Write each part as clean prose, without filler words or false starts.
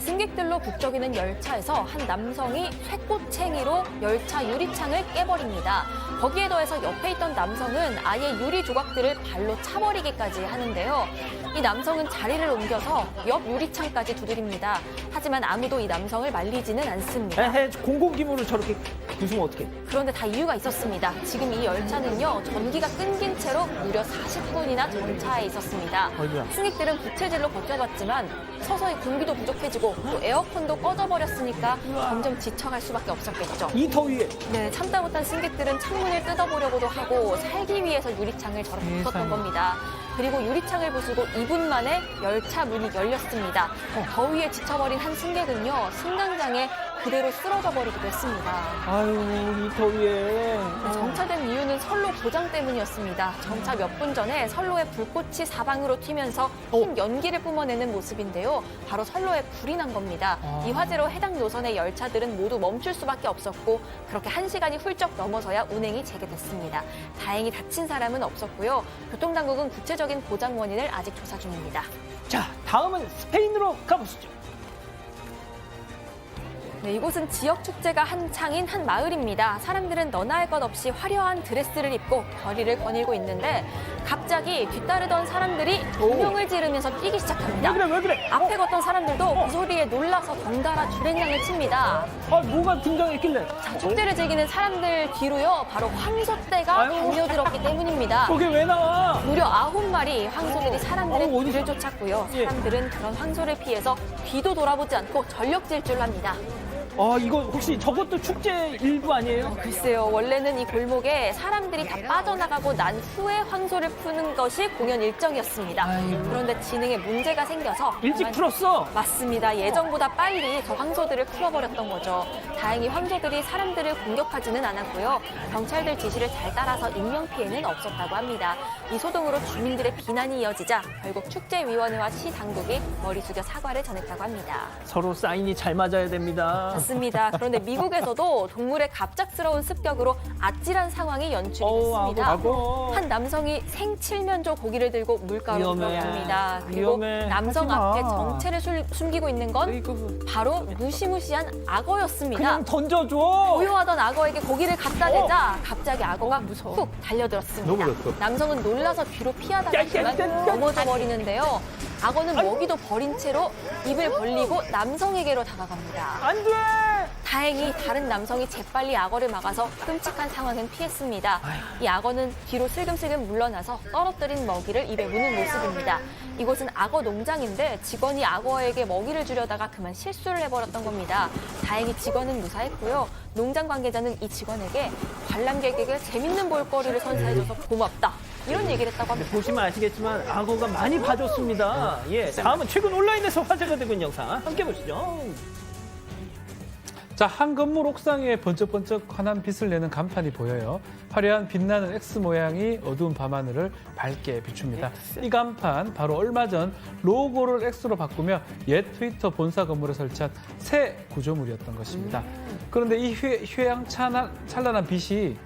승객들로 북적이는 열차에서 한 남성이 쇠꼬챙이로 열차 유리창을 깨버립니다. 거기에 더해서 옆에 있던 남성은 아예 유리 조각들을 발로 차버리기까지 하는데요. 이 남성은 자리를 옮겨서 옆 유리창까지 두드립니다. 하지만 아무도 이 남성을 말리지는 않습니다. 에헤, 공공기물을 저렇게 부수면 어떡해. 그런데 다 이유가 있었습니다. 지금 이 열차는요, 전기가 끊긴 채로 무려 40분이나 전차에 있었습니다. 어이구야. 승객들은 부채질로 버텨봤지만 서서히 공기도 부족해지고 또 에어컨도 꺼져버렸으니까 점점 지쳐갈 수밖에 없었겠죠. 이 더위에. 네, 참다 못한 승객들은 창문을 뜯어보려고도 하고 살기 위해서 유리창을 저렇게 부쉈던 세상에. 겁니다. 그리고 유리창을 부수고 2분 만에 열차 문이 열렸습니다. 더위에 지쳐버린 한 승객은요, 승강장에 그대로 쓰러져 버리기도 했습니다. 아유, 이 더위에. 정차된 이유는 선로 고장 때문이었습니다. 정차 몇 분 전에 선로에 불꽃이 사방으로 튀면서 흰 연기를 뿜어내는 모습인데요. 바로 선로에 불이 난 겁니다. 이 화재로 해당 노선의 열차들은 모두 멈출 수밖에 없었고 그렇게 1시간이 훌쩍 넘어서야 운행이 재개됐습니다. 다행히 다친 사람은 없었고요. 교통당국은 구체적인 고장 원인을 아직 조사 중입니다. 자, 다음은 스페인으로 가보시죠. 네, 이곳은 지역 축제가 한창인 한 마을입니다. 사람들은 너나 할 것 없이 화려한 드레스를 입고 결의를 거닐고 있는데 갑자기 뒤따르던 사람들이 조명을 지르면서 뛰기 시작합니다. 왜 그래? 앞에 걷던 사람들도 그 소리에 놀라서 덩달아 주랭랑을 칩니다. 아, 뭐가 등장했길래? 자, 축제를 즐기는 사람들 뒤로요, 바로 황소떼가 아유. 달려들었기 때문입니다. 거기 왜 나와? 무려 9마리 황소들이 사람들의 어디서? 뒤를 쫓았고요. 예. 사람들은 그런 황소를 피해서 뒤도 돌아보지 않고 전력 질주를 합니다. 아, 이거 혹시 저것도 축제 일부 아니에요? 글쎄요, 원래는 이 골목에 사람들이 다 빠져나가고 난 후에 황소를 푸는 것이 공연 일정이었습니다. 아이고. 그런데 진행에 문제가 생겨서 일찍 그만- 풀었어. 맞습니다. 예정보다 빨리 저 황소들을 풀어버렸던 거죠. 다행히 황소들이 사람들을 공격하지는 않았고요. 경찰들 지시를 잘 따라서 인명피해는 없었다고 합니다. 이 소동으로 주민들의 비난이 이어지자 결국 축제위원회와 시 당국이 머리 숙여 사과를 전했다고 합니다. 서로 사인이 잘 맞아야 됩니다. 맞습니다. 그런데 미국에서도 동물의 갑작스러운 습격으로 아찔한 상황이 연출이 됐습니다. 악어. 한 남성이 생칠면조 고기를 들고 물가로 위험해. 들어갑니다. 그리고 위험해. 남성 하지 마. 앞에 정체를 숨기고 있는 건 이거 바로 무시무시한 악어였습니다. 그냥 던져줘. 고요하던 악어에게 고기를 갖다 대자 갑자기 악어가 훅 달려들었습니다. 너무 남성은 놀라서 뒤로 피하다가 야, 야, 그만 야, 야. 넘어져 버리는데요. 악어는 먹이도 버린 채로 입을 벌리고 남성에게로 다가갑니다. 안 돼. 다행히 다른 남성이 재빨리 악어를 막아서 끔찍한 상황은 피했습니다. 이 악어는 뒤로 슬금슬금 물러나서 떨어뜨린 먹이를 입에 무는 모습입니다. 이곳은 악어 농장인데 직원이 악어에게 먹이를 주려다가 그만 실수를 해버렸던 겁니다. 다행히 직원은 무사했고요. 농장 관계자는 이 직원에게 관람객에게 재밌는 볼거리를 선사해줘서 고맙다. 이런 얘기를 했다고 합니다. 보시면 아시겠지만 악어가 많이 봐줬습니다. 예, 다음은 최근 온라인에서 화제가 되고 있는 영상 함께 보시죠. 자, 한 건물 옥상에 번쩍번쩍 환한 빛을 내는 간판이 보여요. 화려한 빛나는 X 모양이 어두운 밤하늘을 밝게 비춥니다. 이 간판 바로 얼마 전 로고를 X로 바꾸며 옛 트위터 본사 건물에 설치한 새 구조물이었던 것입니다. 그런데 이 휘황찬란한 빛이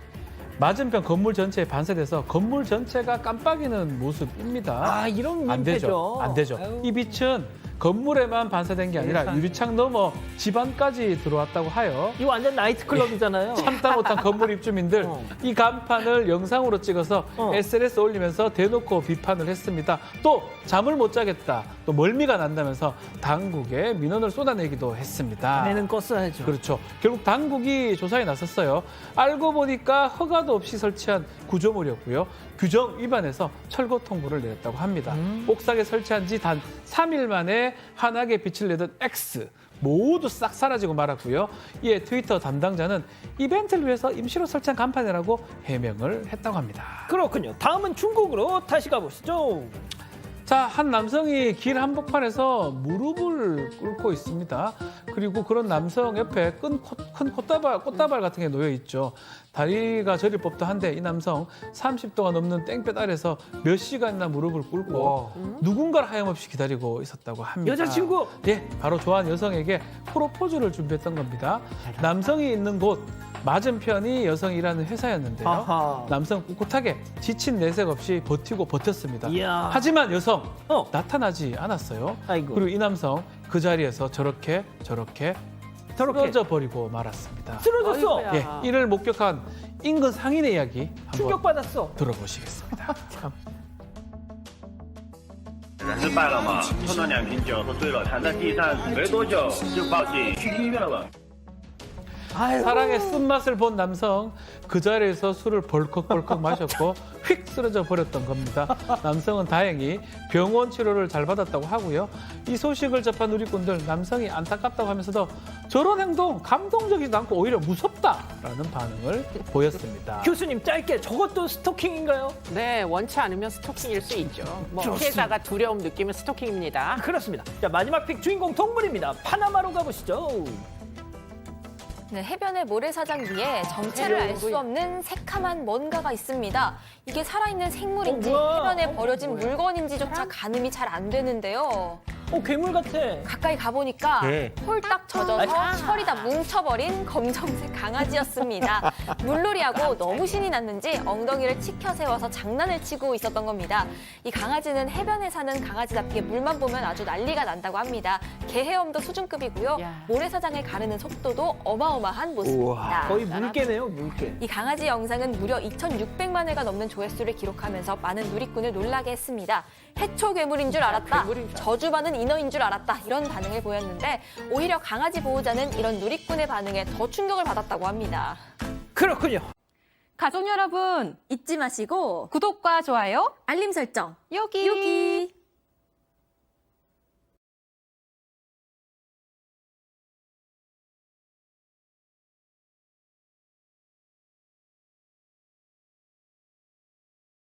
맞은편 건물 전체에 반사돼서 건물 전체가 깜빡이는 모습입니다. 아, 이런 안 되죠. 민폐죠. 안 되죠. 아유. 이 빛은 건물에만 반사된 게 아니라 세상에. 유리창 넘어 집안까지 들어왔다고 하여 이거 완전 나이트클럽이잖아요. 참다 못한 건물 입주민들 이 간판을 영상으로 찍어서 SNS 올리면서 대놓고 비판을 했습니다. 또 잠을 못 자겠다, 또 멀미가 난다면서 당국에 민원을 쏟아내기도 했습니다. 안에는 껐어야죠. 그렇죠. 결국 당국이 조사에 나섰어요. 알고 보니까 허가도 없이 설치한 구조물이었고요. 규정 위반해서 철거 통보를 내렸다고 합니다. 옥상에 설치한 지 단 3일 만에 환하게 빛을 내던 X 모두 싹 사라지고 말았고요. 이에 트위터 담당자는 이벤트를 위해서 임시로 설치한 간판이라고 해명을 했다고 합니다. 그렇군요. 다음은 중국으로 다시 가보시죠. 자, 한 남성이 길 한복판에서 무릎을 꿇고 있습니다. 그리고 그런 남성 옆에 큰 꽃다발 같은 게 놓여 있죠. 다리가 저릴 법도 한데 이 남성 30도가 넘는 땡볕 아래서 몇 시간이나 무릎을 꿇고 누군가를 하염없이 기다리고 있었다고 합니다. 여자친구! 예, 바로 좋아하는 여성에게 프로포즈를 준비했던 겁니다. 남성이 있는 곳 맞은편이 여성이 일하는 회사였는데요. 아하. 남성 꿋꿋하게 지친 내색 없이 버티고 버텼습니다. 이야. 하지만 여성 어. 나타나지 않았어요. 아이고. 그리고 이 남성 그 자리에서 저렇게 쓰러져 버리고 말았습니다. 쓰러졌어. 예, 이를 목격한 인근 상인의 이야기 한번 충격받았어. 들어보시겠습니다. 참. 人是败了嘛，碰到2瓶酒喝醉了，躺在地上，没多久就报警去医院了。 아유. 사랑의 쓴맛을 본 남성 그 자리에서 술을 벌컥벌컥 마셨고 휙 쓰러져 버렸던 겁니다. 남성은 다행히 병원 치료를 잘 받았다고 하고요. 이 소식을 접한 누리꾼들 남성이 안타깝다고 하면서도 저런 행동 감동적이지도 않고 오히려 무섭다라는 반응을 보였습니다. 교수님 짧게 저것도 스토킹인가요? 네, 원치 않으면 스토킹일 수 있죠. 뭐 좋습니다. 피해자가 두려움 느끼면 스토킹입니다. 그렇습니다. 자, 마지막 픽 주인공 동물입니다. 파나마로 가보시죠. 네, 해변의 모래사장 위에 정체를 알 수 없는 새카만 뭔가가 있습니다. 이게 살아있는 생물인지 뭐야? 해변에 버려진 물건인지조차 가늠이 잘 안 되는데요. 괴물 같아. 가까이 가보니까 네. 홀딱 젖어서 철이 다 뭉쳐버린 검정색 강아지였습니다. 물놀이하고 너무 신이 났는지 엉덩이를 치켜 세워서 장난을 치고 있었던 겁니다. 이 강아지는 해변에 사는 강아지답게 물만 보면 아주 난리가 난다고 합니다. 개헤엄도 수준급이고요. 야. 모래사장을 가르는 속도도 어마어마한 모습입니다. 거의 물개네요, 물개. 이 강아지 영상은 무려 2,600만 회가 넘는 조회수를 기록하면서 많은 누리꾼을 놀라게 했습니다. 해초 괴물인 줄 알았다. 괴물인 줄 저주 많은 인어인 줄 알았다. 이런 반응을 보였는데 오히려 강아지 보호자는 이런 누리꾼의 반응에 더 충격을 받았다고 합니다. 그렇군요. 가족 여러분 잊지 마시고 구독과 좋아요, 알림 설정 여기.